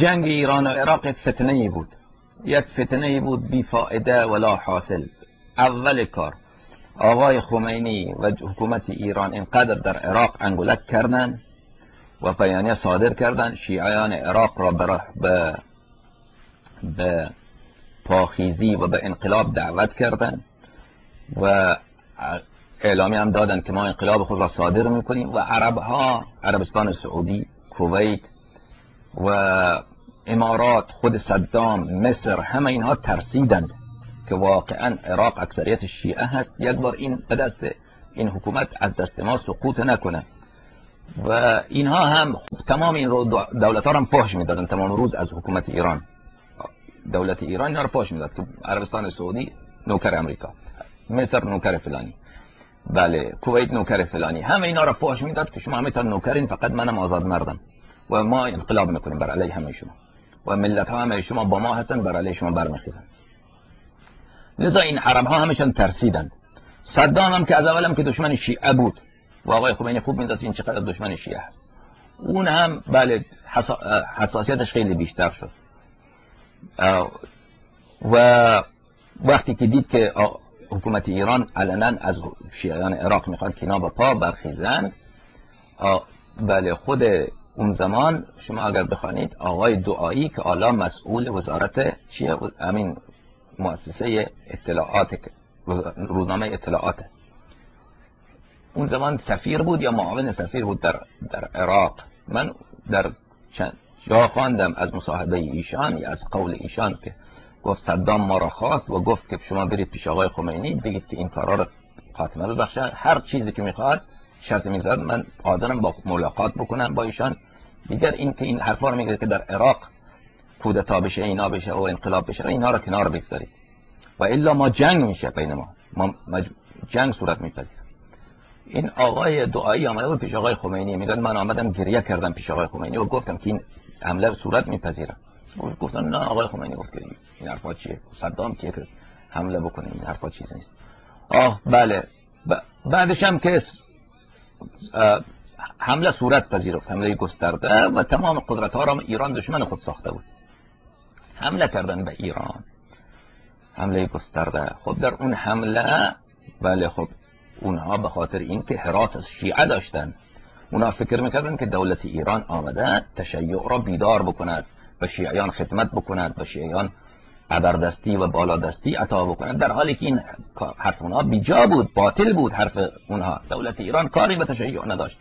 جنگ ایران و عراق فتنه‌ای بود، یک فتنه‌ای بود بی فایده ولا حاصل. اول کار آقای خمینی و حکومت ایران اینقدر در عراق انگولک کردن و بیانیه صادر کردن، شیعیان عراق را به پاخیزی و به انقلاب دعوت کردن و اعلامی هم دادن که ما انقلاب خود را صادر میکنیم. و عربها، عربستان سعودی، کویت و امارات، خود صدام، مصر، همه اینها ترسیدند که واقعا عراق اکثریت شیعه هست، یک بار این به دست این حکومت از دست ما سقوط نکنه. و اینها هم تمام این رو دولت ها هم فحش میدادن تمام روز از حکومت ایران. دولت ایران اینا رو فحش میداد که عربستان سعودی نوکر امریکا، مصر نوکر فلانی، بله کویت نوکر فلانی، همه اینا رو فحش میداد که شما همه تا نوکرین، فقط منم آزاد مردم و ما انقلاب میکنیم بر علیه همه شما و ملت ها همه شما با ما هستن، بر علیه شما برمیخیزن. لذا این عرب ها همشون ترسیدند. صدام هم که از اول هم که دشمن شیعه بود و آقای خمینی خوب می‌دونست این چقدر دشمن شیعه هست، اون هم بله حساسیتش خیلی بیشتر شد. و وقتی که دید که حکومت ایران علنا از شیعیان عراق میخواد که اینا با پا برخیزن، بله خود اون زمان شما اگر بخوانید آقای دعایی که حالا مسئول وزارت چیه، همین مؤسسه اطلاعات، روزنامه اطلاعات، اون زمان سفیر بود یا معاون سفیر بود در عراق. من در چند جا خواندم از مصاحبه ایشان یا از قول ایشان که گفت صدام ما را خواست و گفت که شما برید پیش آقای خمینی بگید که این کارا رو خاتمه ببخشه، هر چیزی که میخواد شرط میذارد، من حاضرم با ملاقات بکنم با ایشان. دیگر این که این حرفا رو میگه که در عراق کودتا بشه، اینا بشه و انقلاب بشه، اینا رو کنار بگذارید و الا ما جنگ میشه بین ما جنگ صورت میپذیره. این آقای دعایی آمده بود پیش آقای خمینی، میگه من آمدم گریه کردم پیش آقای خمینی و گفتم که این حمله صورت میپذیره. گفتن نه، آقای خمینی گفت که این حرفا چیه، صدام کیه که حمله بکنه، این حرفا چیز نیست. بله بعدش هم که حمله صورت پذیرفت، حمله گسترده و تمام قدرت ها را ایران دشمن خود ساخته بود، حمله کردن به ایران، حمله گسترده. خب در اون حمله بله خب اونها به خاطر این که حراس از شیعه داشتن، اونها فکر میکردن که دولت ایران آمده تشیع را بیدار بکند، به شیعیان خدمت بکند، به شیعیان ابردستی و بالادستی عطا بکند، در حالی که این حرف اونها بیجا بود، باطل بود حرف اونها. دولت ایران کاری به تشیع نداشت.